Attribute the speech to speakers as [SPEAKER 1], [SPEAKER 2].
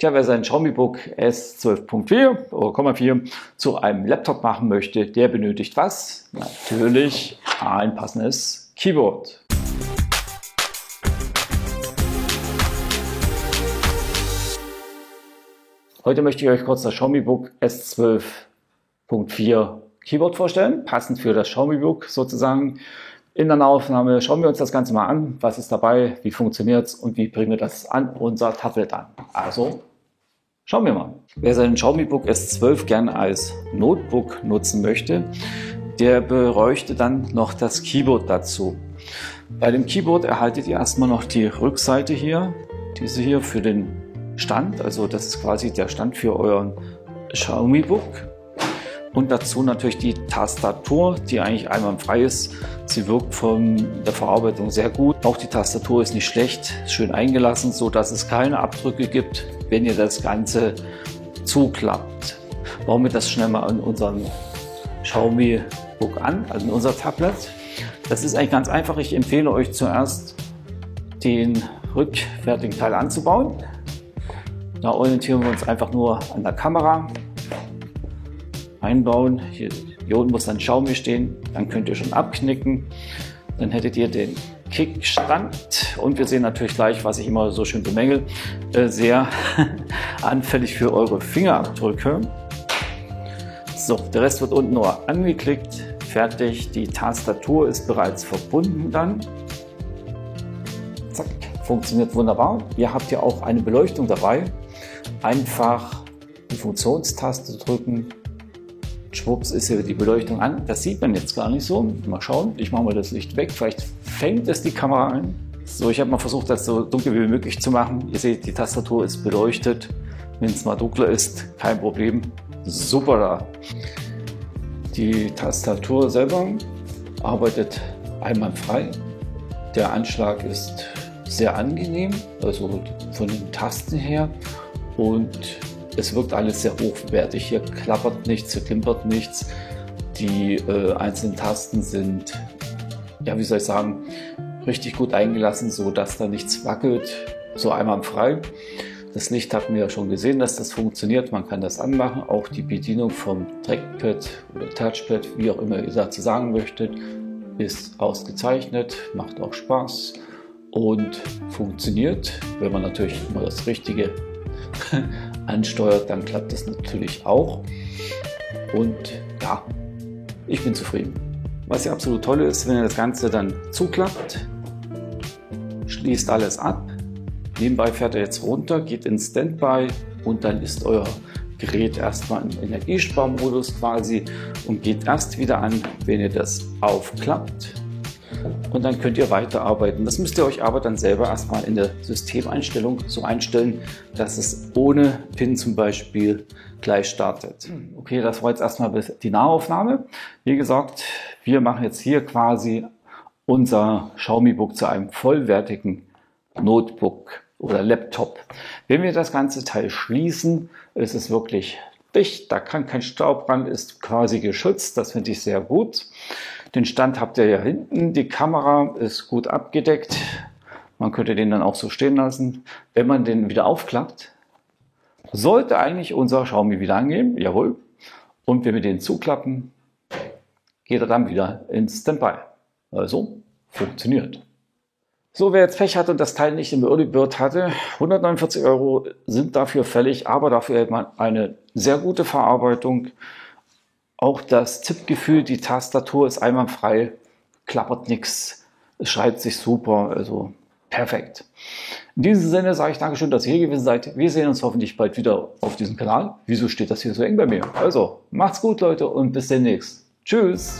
[SPEAKER 1] Tja, wer sein Xiaomi Book S12.4 oder 4 zu einem Laptop machen möchte, der benötigt was? Natürlich ein passendes Keyboard. Heute möchte ich euch kurz das Xiaomi Book S12.4 Keyboard vorstellen, passend für das Xiaomi Book sozusagen. In der Nahaufnahme schauen wir uns das Ganze mal an, was ist dabei, wie funktioniert es und wie bringen wir das an unser Tablet an. Also schauen wir mal. Wer seinen Xiaomi Book S12 gerne als Notebook nutzen möchte, der bräuchte dann noch das Keyboard dazu. Bei dem Keyboard erhaltet ihr erstmal noch die Rückseite hier, diese hier für den Stand, also das ist quasi der Stand für euren Xiaomi Book. Und dazu natürlich die Tastatur, die eigentlich einwandfrei ist. Sie wirkt von der Verarbeitung sehr gut. Auch die Tastatur ist nicht schlecht, schön eingelassen, so dass es keine Abdrücke gibt, wenn ihr das Ganze zuklappt. Bauen wir das schnell mal an unserem Xiaomi Book an, also in unser Tablet. Das ist eigentlich ganz einfach. Ich empfehle euch zuerst den rückwärtigen Teil anzubauen. Da orientieren wir uns einfach nur an der Kamera. Einbauen. Hier unten muss dann Xiaomi stehen, dann könnt ihr schon abknicken. Dann hättet ihr den Kickstand und wir sehen natürlich gleich, was ich immer so schön bemängel, sehr anfällig für eure Fingerabdrücke. So, der Rest wird unten nur angeklickt, fertig. Die Tastatur ist bereits verbunden dann. Zack, funktioniert wunderbar. Ihr habt ja auch eine Beleuchtung dabei. Einfach die Funktionstaste drücken. Schwupps ist hier die Beleuchtung an. Das sieht man jetzt gar nicht so. Mal schauen, ich mache mal das Licht weg. Vielleicht fängt es die Kamera ein. So, ich habe mal versucht, das so dunkel wie möglich zu machen. Ihr seht, die Tastatur ist beleuchtet. Wenn es mal dunkler ist, kein Problem. Super da. Die Tastatur selber arbeitet einwandfrei. Der Anschlag ist sehr angenehm, also von den Tasten her. Und es wirkt alles sehr hochwertig. Hier klappert nichts, hier klimpert nichts. Die einzelnen Tasten sind, ja, wie soll ich sagen, richtig gut eingelassen, so dass da nichts wackelt, so einwandfrei. Das Licht hatten wir ja schon gesehen, dass das funktioniert. Man kann das anmachen. Auch die Bedienung vom Trackpad oder Touchpad, wie auch immer ihr dazu sagen möchtet, ist ausgezeichnet, macht auch Spaß und funktioniert. Wenn man natürlich immer das Richtige ansteuert, dann klappt das natürlich auch. Und ja, ich bin zufrieden. Was ja absolut toll ist, wenn ihr das Ganze dann zuklappt, schließt alles ab. Nebenbei fährt er jetzt runter, geht in Standby und dann ist euer Gerät erstmal im Energiesparmodus quasi und geht erst wieder an, wenn ihr das aufklappt. Und dann könnt ihr weiterarbeiten. Das müsst ihr euch aber dann selber erstmal in der Systemeinstellung so einstellen, dass es ohne PIN zum Beispiel gleich startet. Okay, das war jetzt erstmal die Nahaufnahme. Wie gesagt, wir machen jetzt hier quasi unser Xiaomi Book zu einem vollwertigen Notebook oder Laptop. Wenn wir das ganze Teil schließen, ist es wirklich dicht, da kann kein Staub ran, ist quasi geschützt, das finde ich sehr gut. Den Stand habt ihr ja hinten, die Kamera ist gut abgedeckt, man könnte den dann auch so stehen lassen. Wenn man den wieder aufklappt, sollte eigentlich unser Xiaomi wieder angehen, jawohl, und wenn wir den zuklappen, geht er dann wieder ins Standby. Also funktioniert. So, wer jetzt Pech hatte und das Teil nicht im Early Bird hatte, 149 € sind dafür fällig, aber dafür hat man eine sehr gute Verarbeitung. Auch das Tippgefühl, die Tastatur ist einwandfrei, klappert nichts, es schreibt sich super, also perfekt. In diesem Sinne sage ich Dankeschön, dass ihr hier gewesen seid. Wir sehen uns hoffentlich bald wieder auf diesem Kanal. Wieso steht das hier so eng bei mir? Also, macht's gut, Leute, und bis demnächst. Tschüss!